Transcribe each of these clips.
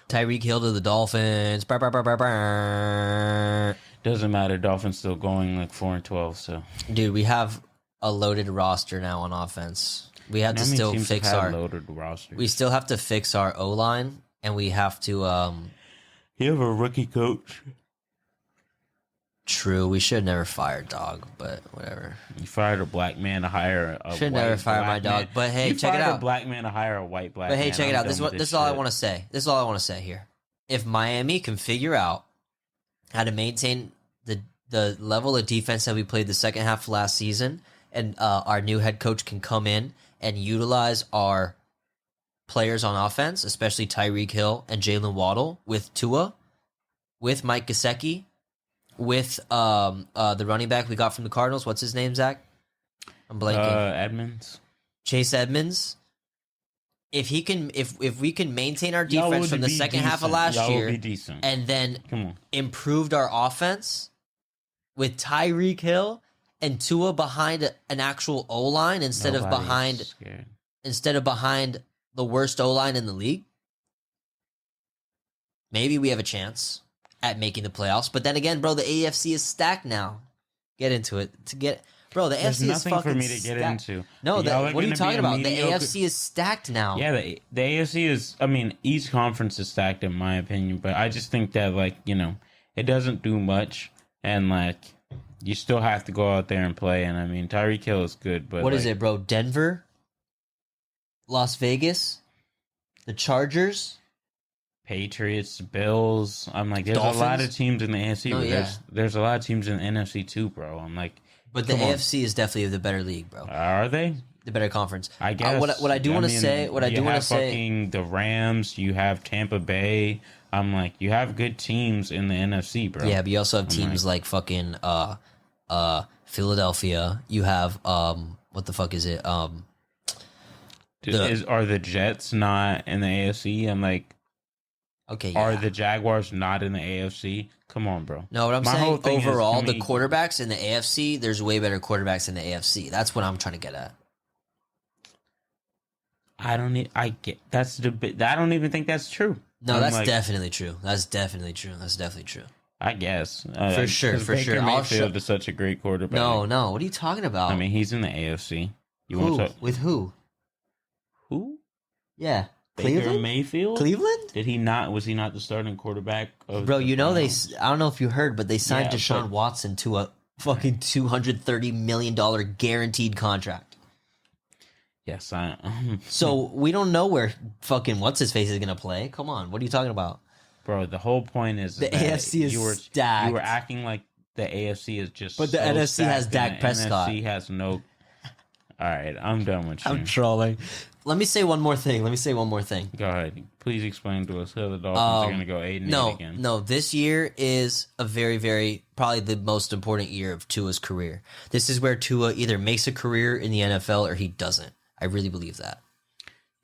Tyreek Hill to the Dolphins. Brr, brr, brr, brr, brr. Doesn't matter. Dolphins still going like 4-12. So, Dude, we have a loaded roster now on offense. We have to still fix our loaded roster. We still have to fix our O line, and we have to. You have a rookie coach. True, we should never fire dog, but whatever. You fired a black man to hire a should white never fire my dog, man. but hey, you check it out. A black man to hire a white black. But hey, man. check it out. This is all I shit. want to say. This is all I want to say here. If Miami can figure out how to maintain the level of defense that we played the second half of last season, and our new head coach can come in and utilize our players on offense, especially Tyreek Hill and Jalen Waddle, with Tua, with Mike Gesicki, with the running back we got from the Cardinals. What's his name, Zach? I'm blanking. Edmonds. Chase Edmonds. If he can, if we can maintain our defense from the second half of last year, and then improved our offense with Tyreek Hill and Tua behind an actual O line instead of behind the worst O line in the league, maybe we have a chance at making the playoffs. But then again, bro, the AFC is stacked now. Get into it Bro, the AFC is fucking for me to get stacked. into. No, what are you talking about? The AFC is stacked now. Yeah, the AFC is. I mean, each conference is stacked in my opinion, but I just think that it doesn't do much, and you still have to go out there and play. And I mean, Tyreek Hill is good, but what is it, bro? Denver, Las Vegas, the Chargers, Patriots, Bills. I'm like, there's Dolphins? a lot of teams in the AFC, but there's a lot of teams in the NFC too, bro. I'm like. But the AFC is definitely the better league, bro. Are they? The better conference. I guess. What I do want to say, you have the Rams, you have Tampa Bay. I'm like, you have good teams in the NFC, bro. Yeah, but you also have teams like fucking Philadelphia. You have what the fuck is it? Are the Jets not in the AFC? I'm like, okay, are the Jaguars not in the AFC? Come on, bro. No, what I'm saying overall, the quarterbacks in the AFC, there's way better quarterbacks in the AFC. That's what I'm trying to get at. I don't even think that's true. No, that's definitely true. That's definitely true. I guess for sure. Baker Mayfield is such a great quarterback. No. What are you talking about? I mean, he's in the AFC. With who? Who? Yeah. Baker Cleveland? Mayfield? Cleveland? Did he not? Was he not the starting quarterback? Bro, I don't know if you heard, but they signed Deshaun Watson to a fucking $230 million guaranteed contract. Yes, So we don't know where fucking what's his face is gonna play. Come on, what are you talking about, bro? The whole point is the AFC is stacked. You were acting like the AFC is just, but the NFC has Dak Prescott. NFC has no. All right, I'm done with you. I'm trolling. Let me say one more thing. Go ahead. Please explain to us how the Dolphins are going to go 8-8 again. No, this year is a very, very, probably the most important year of Tua's career. This is where Tua either makes a career in the NFL or he doesn't. I really believe that.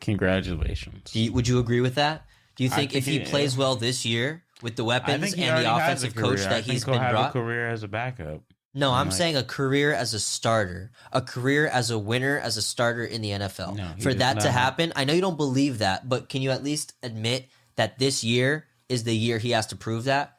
Congratulations. Would you agree with that? Do you think if he plays well this year with the weapons and the offensive coach that he's been brought? A career as a backup. No, I'm saying a career as a starter, a career as a winner, as a starter in the NFL. No, for that to happen, I know you don't believe that, but can you at least admit that this year is the year he has to prove that?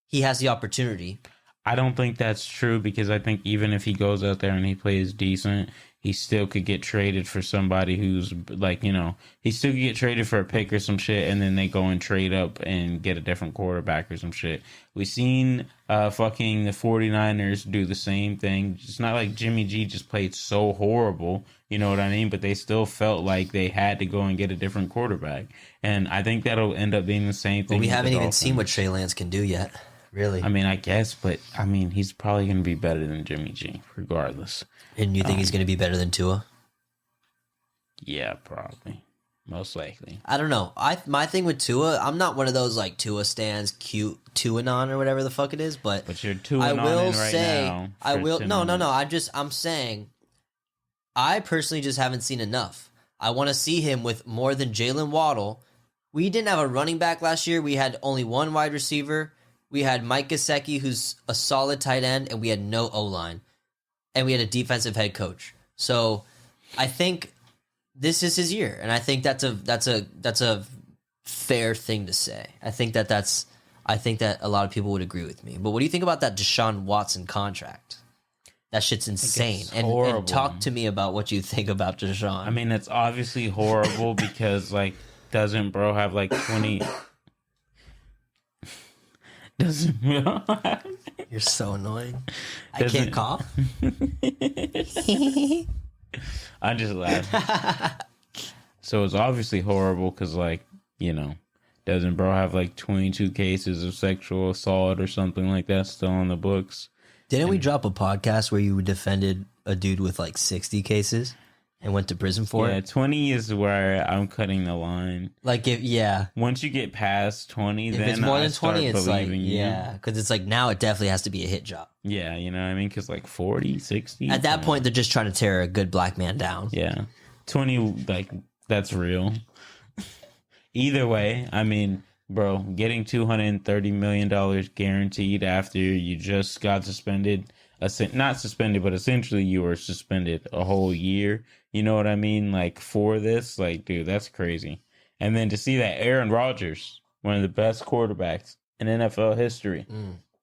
He has the opportunity. I don't think that's true because I think even if he goes out there and he plays decent, he still could get traded for somebody who's he still could get traded for a pick or some shit, and then they go and trade up and get a different quarterback or some shit. We've seen fucking the 49ers do the same thing. It's not like Jimmy G just played so horrible, you know what I mean? But they still felt like they had to go and get a different quarterback. And I think that'll end up being the same thing. Well, we haven't even seen what Trey Lance can do yet. Really? I mean, I guess, but I mean, he's probably going to be better than Jimmy G, regardless. And you think he's going to be better than Tua? Yeah, probably. Most likely. I don't know. My thing with Tua, I'm not one of those like Tua stands, cute TuAnon or whatever the fuck it is, but you're TuAnon I'm saying, I personally just haven't seen enough. I want to see him with more than Jalen Waddle. We didn't have a running back last year. We had only one wide receiver. We had Mike Gesicki, who's a solid tight end, and we had no O-line. And we had a defensive head coach. So I think this is his year. And I think that's a fair thing to say. I think that a lot of people would agree with me. But what do you think about that Deshaun Watson contract? That shit's insane. And talk to me about what you think about Deshaun. I mean, it's obviously horrible because, like, doesn't bro have like 20? Doesn't bro have... You're so annoying. I can't cough. I'm just laughing. So it's obviously horrible because, like, you know, doesn't bro have like 22 cases of sexual assault or something like that still on the books? Didn't we drop a podcast where you defended a dude with like 60 cases and went to prison for it? Yeah, 20 is where I'm cutting the line. Like, once you get past 20, if then it's more than 20, it's like, you. yeah, because it's like now it definitely has to be a hit job. Yeah, you know what I mean? Because like 40, 60. At that point, they're just trying to tear a good black man down. Yeah. 20, like, that's real. Either way, I mean, bro, getting $230 million guaranteed after you just got suspended, not suspended, but essentially you were suspended a whole year. You know what I mean? Like, for this, like, dude, that's crazy. And then to see that Aaron Rodgers, one of the best quarterbacks in NFL history,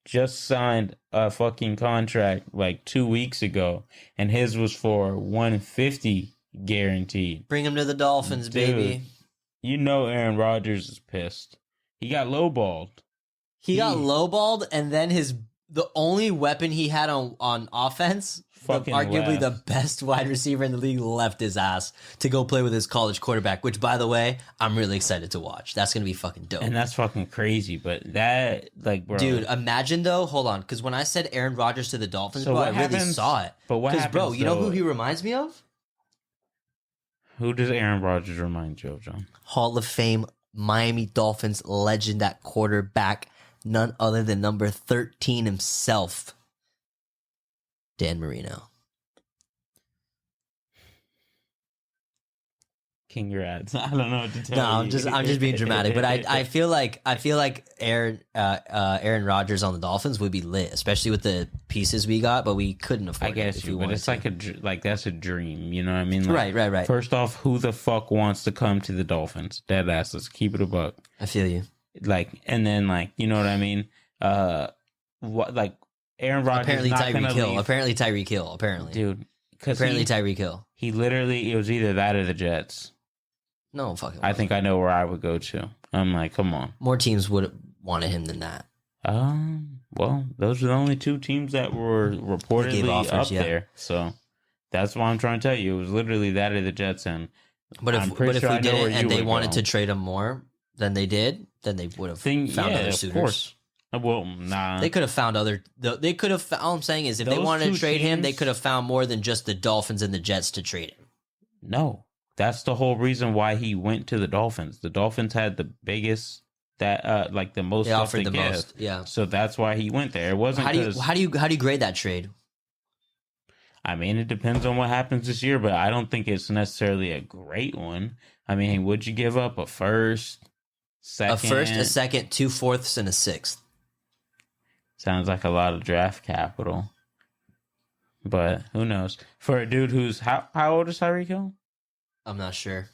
just signed a fucking contract like 2 weeks ago, and his was for 150 guaranteed. Bring him to the Dolphins, Dude, baby. You know Aaron Rodgers is pissed. He got lowballed. He got lowballed, and then the only weapon he had on offense, arguably the best wide receiver in the league, left his ass to go play with his college quarterback, which, by the way, I'm really excited to watch. That's going to be fucking dope. And that's fucking crazy, but that, like, bro. Dude, imagine, though, hold on, because when I said Aaron Rodgers to the Dolphins, bro, I really saw it. But what happens, bro, you know who he reminds me of? Who does Aaron Rodgers remind you of, John? Hall of Fame Miami Dolphins legend at quarterback, none other than number 13 himself, Dan Marino. Congrats. I don't know what to tell No, you. I'm just being dramatic, but I feel like Aaron Rodgers on the Dolphins would be lit, especially with the pieces we got, but we couldn't afford. I guess it but it's to. like that's a dream. You know what I mean? Like, right. First off, who the fuck wants to come to the Dolphins? Dead ass. Let's keep it a buck. I feel you. Like, and then like, you know what I mean? What, like, Aaron Rodgers apparently not Tyreek Hill. Apparently Tyreek Hill. Apparently, dude. Apparently Tyreek Hill. He literally, it was either that or the Jets. No fucking. I think I know where I would go to. I'm like, come on. More teams would have wanted him than that. Well, those are the only two teams that were reportedly offers, up there. So that's why I'm trying to tell you. It was literally that or the Jets. And but if we did it and they wanted to trade him more than they did, then they would have found other suitors. Of course. Well, nah. They could have found other. They could have. All I'm saying is, if they wanted to trade him, they could have found more than just the Dolphins and the Jets to trade him. No, that's the whole reason why he went to the Dolphins. The Dolphins had the biggest, like the most. They offered the most. Yeah. So that's why he went there. It wasn't. How do you grade that trade? I mean, it depends on what happens this year, but I don't think it's necessarily a great one. I mean, would you give up a first, second, a second, 2 fourths, and a sixth? Sounds like a lot of draft capital, but who knows? For a dude who's how old is Tyreek Hill? I'm not sure.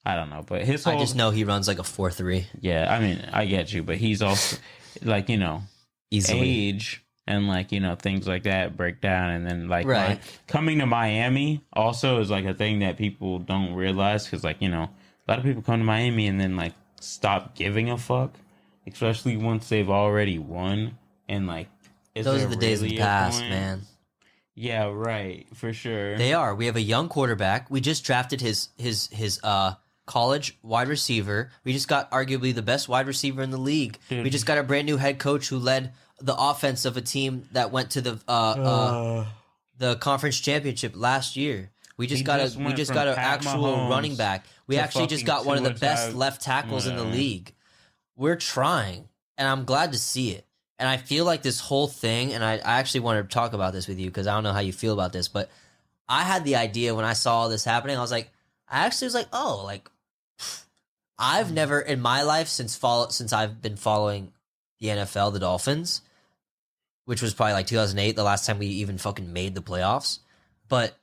I don't know, but I just know he runs like a 4.3. Yeah, I mean, I get you, but he's also like, you know, easily. Age and like, you know, things like that break down, and then like coming to Miami also is like a thing that people don't realize, because like, you know, a lot of people come to Miami and then like stop giving a fuck, especially once they've already won. And like, those are the days of the past, man. Yeah, right, for sure. They are. We have a young quarterback. We just drafted his college wide receiver. We just got arguably the best wide receiver in the league. Dude. We just got a brand new head coach who led the offense of a team that went to the conference championship last year. We just got an actual Mahomes running back. We actually just got one of the best left tackles in the league. We're trying, and I'm glad to see it. And I feel like this whole thing, and I actually want to talk about this with you because I don't know how you feel about this, but I had the idea when I saw all this happening. I was like, oh, like, I've never in my life since I've been following the NFL, the Dolphins, which was probably like 2008, the last time we even fucking made the playoffs. But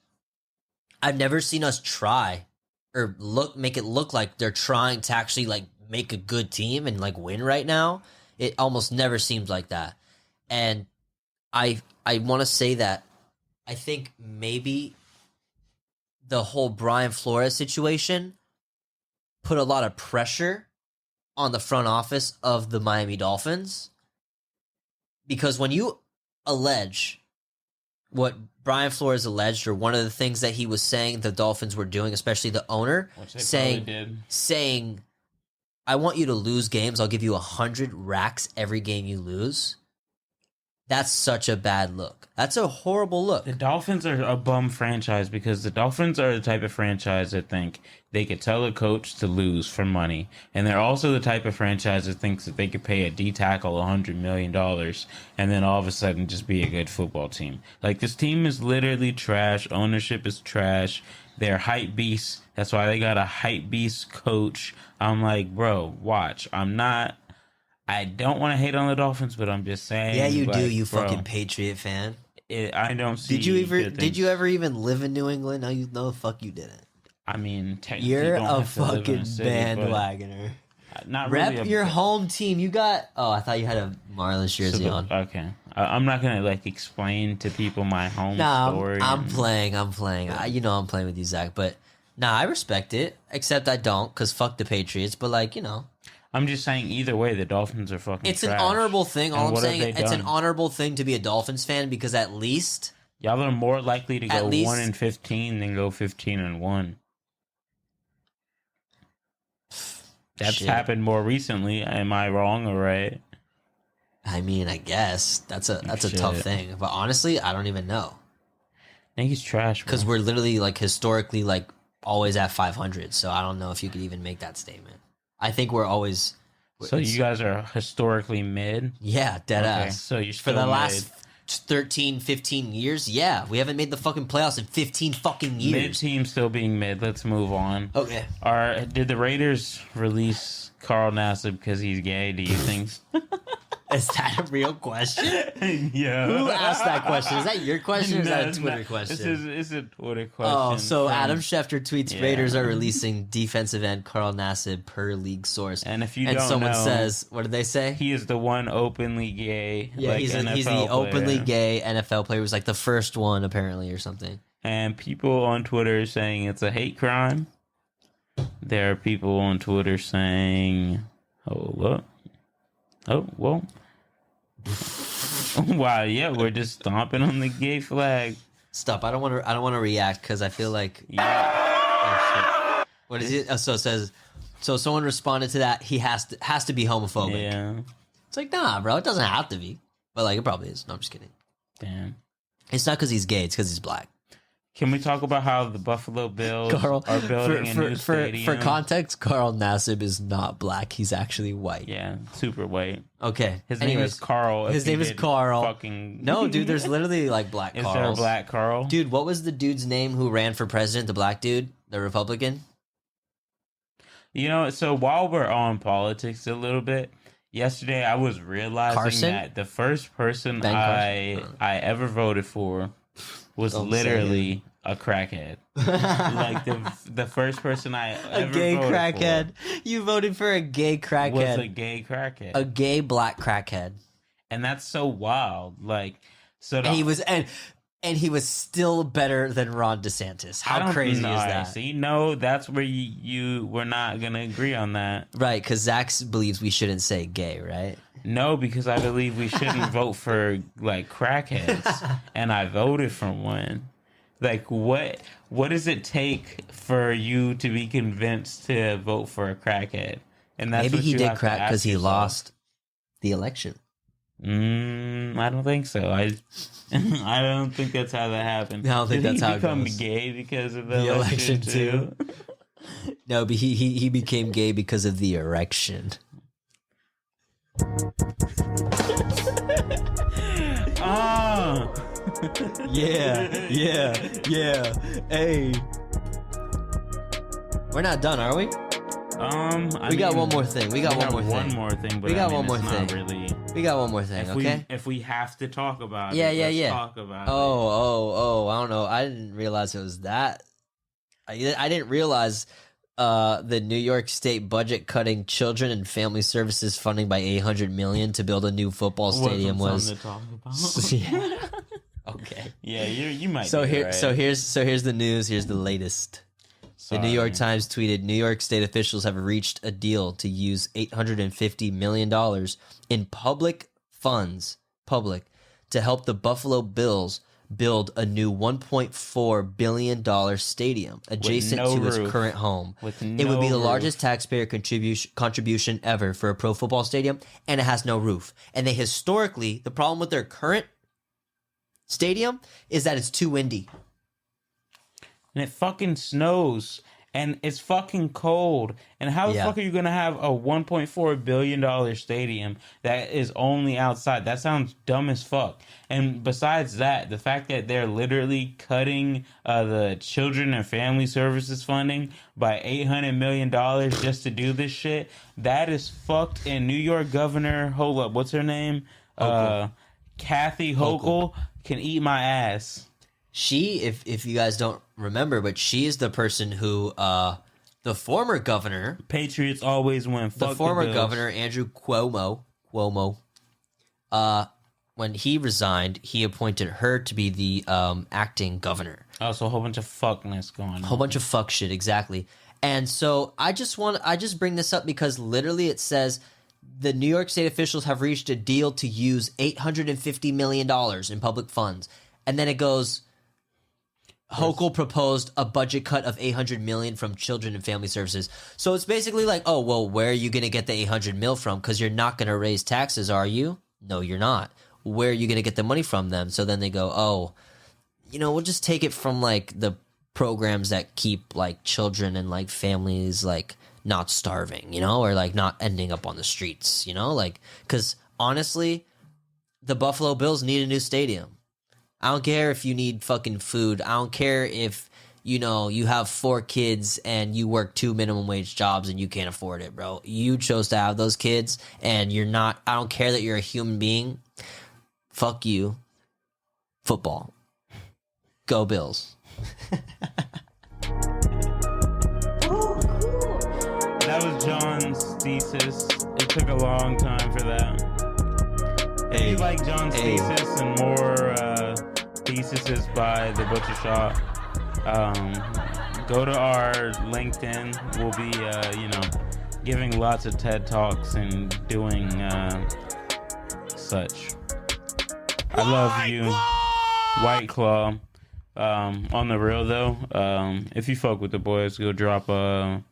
I've never seen us try or make it look like they're trying to actually like make a good team and like win right now. It almost never seems like that. And I want to say that I think maybe the whole Brian Flores situation put a lot of pressure on the front office of the Miami Dolphins, because when you allege what Brian Flores alleged, or one of the things that he was saying the Dolphins were doing, especially the owner, saying, I want you to lose games. I'll give you 100 racks every game you lose. That's such a bad look. That's a horrible look. The Dolphins are a bum franchise because the Dolphins are the type of franchise that think they could tell a coach to lose for money. And they're also the type of franchise that thinks that they could pay a D tackle $100 million and then all of a sudden just be a good football team. Like, this team is literally trash. Ownership is trash. They're hype beasts. That's why they got a hype beast coach. I'm like, bro, watch. I don't want to hate on the Dolphins, but I'm just saying. Yeah, you do, you bro, fucking Patriot fan. I don't see. Did you ever even live in New England? No, the fuck you didn't. I mean, technically, you're you don't a fucking city, bandwagoner. Not Rep really your home team. You got. Oh, I thought you had a Marlins jersey on. Okay, I'm not gonna like explain to people my home story. I'm playing. I'm playing with you, Zach. But nah, I respect it. Except I don't, because fuck the Patriots. But like, I'm just saying, either way, the Dolphins are fucking it's trash. An honorable thing. All and I'm saying, it's an honorable thing to be a Dolphins fan, because at least y'all are more likely to go 1-15 than go 15-1. That's happened more recently. Am I wrong or right? I mean, I guess that's a tough thing. But honestly, I don't even know. I think he's trash, because we're literally like historically like always at 500. So I don't know if you could even make that statement. I think we're always. So you guys are historically mid? Yeah, dead ass. So you're still for the last 13, 15 years. Yeah, we haven't made the fucking playoffs in 15 fucking years. Mid team still being mid. Let's move on. Okay. Did the Raiders release Carl Nassib because he's gay? Do you think? Is that a real question? Yeah. Who asked that question? Is that your question or is that a Twitter question? It's a Twitter question. Oh, so Adam Schefter tweets, Raiders are releasing defensive end Carl Nassib per league source. And if you don't someone know, says, what did they say? He is the one openly gay. Yeah, like he's the openly gay NFL player. He was like the first one apparently or something. And people on Twitter are saying it's a hate crime. There are people on Twitter saying, well. Wow, yeah, we're just stomping on the gay flag. Stop! I don't want to react because I feel like what is it? So it says. So someone responded to that. He has to be homophobic. Yeah, it's like, nah, bro. It doesn't have to be, but like it probably is. No, I'm just kidding. Damn, it's not because he's gay. It's because he's black. Can we talk about how the Buffalo Bills are building a new stadium? For context, Carl Nassib is not black. He's actually white. Yeah, super white. Okay. His name is Carl. His name is Carl. Fucking... No, dude, there's literally like black Carls. Is there a black Carl? Dude, what was the dude's name who ran for president, the black dude, the Republican? So while we're on politics a little bit, yesterday I was realizing that the first person I ever voted for was literally a crackhead. Like the first person I ever voted crackhead. For you voted for a gay crackhead. Was a gay crackhead. A gay black crackhead. And that's so wild. Like, so and he was still better than Ron DeSantis. How crazy is that? See, that's where we're not gonna agree on that. Right, because Zach believes we shouldn't say gay, right? No, because I believe we shouldn't vote for like crackheads, and I voted for one. Like, what does it take for you to be convinced to vote for a crackhead? And that's maybe what he you did have crack because he lost the election. I don't think so. I don't think that's how that happened. I don't think that's how it goes. Did he become gay because of the election too? No, but he became gay because of the erection. Yeah. Hey, we're not done, are we? We got one more thing. We got one more thing. But we got one more thing. Really. We got one more thing. Okay. If we have to talk about it, let's talk about it. Oh! I don't know. I didn't realize it was that. I didn't realize the New York State budget cutting children and family services funding by $800 million to build a new football stadium was. To talk about. Yeah. Okay. Yeah, you might. So be here, right. so here's the news. Here's the latest. The New York Times tweeted, New York State officials have reached a deal to use $850 million in public funds, to help the Buffalo Bills build a new $1.4 billion stadium adjacent to its current home. It would be the largest taxpayer contribution ever for a pro football stadium, and it has no roof. And they historically, the problem with their current stadium is that it's too windy. And it fucking snows. And it's fucking cold. And how the fuck are you going to have a $1.4 billion stadium that is only outside? That sounds dumb as fuck. And besides that, the fact that they're literally cutting the children and family services funding by $800 million just to do this shit, that is fucked. And New York Governor, hold up, what's her name? Kathy Hochul can eat my ass. She, if you guys don't remember, but she is the person who, the former governor, Patriots always win. Fuck the former Bills. governor Andrew Cuomo, when he resigned, he appointed her to be the acting governor. Oh, so a whole bunch of fuckness going on. A whole bunch of fuck shit, exactly. And so I just bring this up because literally it says the New York State officials have reached a deal to use $850 million in public funds, and then it goes. Hochul proposed a budget cut of $800 million from children and family services. So it's basically like, oh, well, where are you going to get the $800 million from? Because you're not going to raise taxes, are you? No, you're not. Where are you going to get the money from them? So then they go, oh, we'll just take it from like the programs that keep like children and like families like not starving, or like not ending up on the streets, like, because honestly, the Buffalo Bills need a new stadium. I don't care if you need fucking food. I don't care if, you have 4 kids and you work 2 minimum wage jobs and you can't afford it, bro. You chose to have those kids and you're not, I don't care that you're a human being. Fuck you. Football. Go Bills. That was John's thesis. It took a long time for that. If you like John's thesis and more theses by The Butcher Shop, go to our LinkedIn. We'll be, giving lots of TED Talks and doing such. I love you. White Claw. On the real, though, if you fuck with the boys, go drop a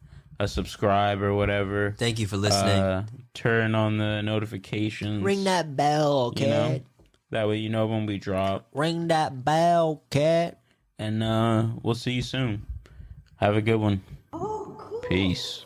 subscribe or whatever. Thank you for listening. Turn on the notifications. Ring that bell, cat. That way you know when we drop. Ring that bell, cat. And we'll see you soon. Have a good one. Peace.